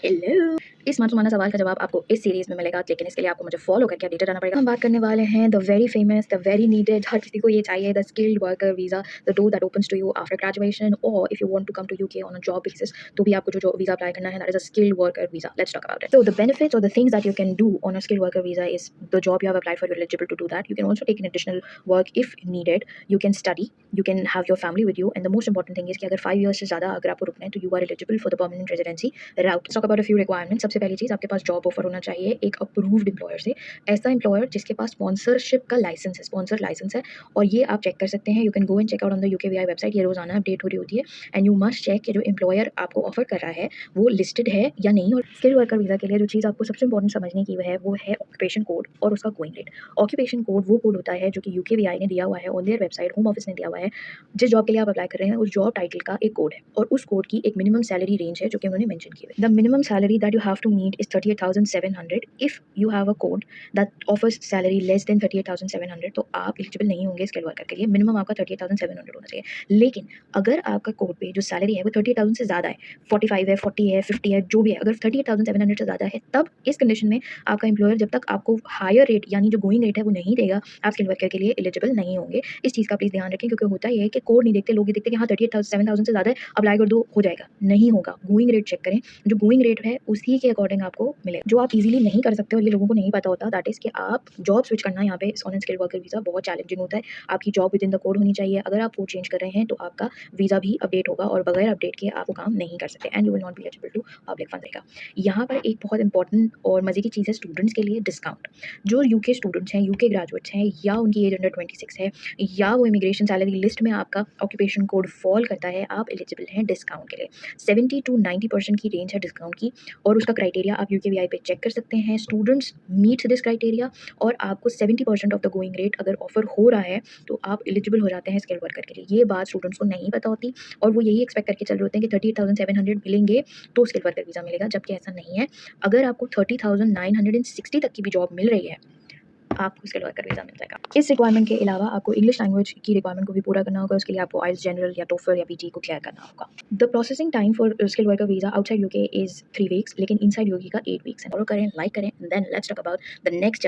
Hello. इस मासूमाना सवाल का जवाब आपको इस सीरीज में मिलेगा, लेकिन इसके लिए आपको मुझे फॉलो करके अपडेटेड रहना पड़ेगा। हम बात करने वाले हैं the very famous, the very needed, हर किसी को ये चाहिए, the skilled worker visa, the door that opens to you after graduation और if you want to come to UK on a job basis, तो भी आपको जो वीज़ा अप्लाई करना है, that is a skilled worker visa. Let's talk about it. So the benefits और the things that you can do on a skilled worker visa is the job you have applied for, you're eligible to do that. You can also take an additional work if needed. You can study, you can have your family with you, and the most important thing is कि अगर 5 years से ज़्यादा अगर आपको रुकना है तो you are eligible for the permanent residency route. Let's talk about a few requirements. सबसे पहली चीज़, आपके पास जॉब ऑफर होना चाहिए एक अप्रूव्ड एम्प्लॉयर से, ऐसा एम्प्लॉयर जिसके पास स्पॉन्सरशिप का लाइसेंस है, स्पॉन्सर लाइसेंस है, और ये आप चेक कर सकते हैं। You can go and check out on the UKVI website, ये रोजाना अपडेट हो रही होती है, एंड यू मस्ट चेक कि जो एम्प्लॉयर आपको ऑफर कर रहा है वो लिस्टेड है या नहीं। और स्किल्ड वर्कर वीज़ा के लिए जो चीज़ आपको सबसे इंपॉर्टेंट समझने की वो है ऑक्यूपेशन कोड और उसका गोइंग रेट। ऑक्यूपेशन कोड वो कोड होता है जो कि यूकेवीआई ने दिया हुआ है on their website, home office ने दिया हुआ है। जिस जॉब के लिए आप अप्लाई कर रहे हैं उस जॉब टाइटल का एक कोड है और उस कोड की एक मिनिमम सैलरी रेंज है जो कि उन्होंने मेंशन की है। The minimum salary that you have to meet is 38,700। If you have a code that offers salary less than 38,700 तो आप एलिजिबल नहीं होंगे स्किल्ड वर्कर के लिए। मिनिमम आपका 38,700 होना चाहिए। लेकिन अगर आपका कोड पे जो सैलरी है वो 38,000 से ज़्यादा है, 45 है, 40 है, 50 है, जो भी है, अगर 38,700 से ज़्यादा है, तब इस कंडीशन में आपका एम्प्लॉयर जब तक आपको हायर रेट यानी जो गोइंग रेट है वो नहीं देगा, आप स्किल्ड वर्कर के लिए एलिजिबल नहीं होंगे। इस चीज़ का प्लीज़ ध्यान रखें, क्योंकि होता ये है कि कोड नहीं देखते, लोग ये देखते हैं कि हाँ 38,000 से ज़्यादा है, अप्लाई कर दो हो जाएगा। नहीं होगा, गोइंग रेट चेक करें, जो गोइंग रेट है उसी के अकॉर्डिंग आपको मिलेगा। जो आप इजीली नहीं कर सकते और ये लोगों को नहीं पता होता, दैट इज़ कि आप जॉब स्विच करना यहाँ पे ऑन स्किल्ड वर्कर वीज़ा बहुत चैलेंजिंग होता है। आपकी job with in the code होनी चाहिए। अगर आप कोड चेंज कर रहे हैं तो आपका वीज़ा भी अपडेट होगा और बगैर अपडेट के आप वो काम नहीं कर सकते, and you will not be eligible to public fund रहेगा। यहाँ पर एक बहुत इंपॉर्टेंट और मजे की चीज़ है स्टूडेंट्स के लिए डिस्काउंट। जो यूके स्टूडेंट्स हैं, यूके ग्रेजुएट्स हैं, या उनकी एज अंडर 26 है, या वो इमिग्रेशन सैलरी लिस्ट में आपका ऑक्यूपेशन कोड फॉल करता है, आप एलिजिबल हैं डिस्काउंट के लिए। 70 to 90% की रेंज है डिस्काउंट की, और उसका क्राइटेरिया आप यूकेवीआई पे चेक कर सकते हैं। स्टूडेंट्स मीट्स दिस क्राइटेरिया और आपको 70% ऑफ द गोइंग रेट अगर ऑफर हो रहा है तो आप एलिजिबल हो जाते हैं स्किल्ड वर्कर के लिए। ये बात स्टूडेंट्स को नहीं पता होती और वो यही एक्सपेक्ट करके चल रहे होते हैं कि 38,700 मिलेंगे तो स्किल्ड वर्कर वीज़ा मिलेगा, जबकि ऐसा नहीं है। अगर आपको 30,960 तक की भी जॉब मिल रही है, आपको स्किल्ड वर्कर वीज़ा मिल जाएगा। इस रिक्वायरमेंट के अलावा आपको इंग्लिश लैंग्वेज की रिक्वायरमेंट को भी पूरा करना होगा। उसके लिए आपको आइल्स जनरल या टोफल या पीटी को क्लियर करना होगा। The processing time for skilled worker visa outside UK is 3 weeks, लेकिन इनसाइड यूके का 8 वीक्स है। फॉलो करें, लाइक करें, then let's talk about the next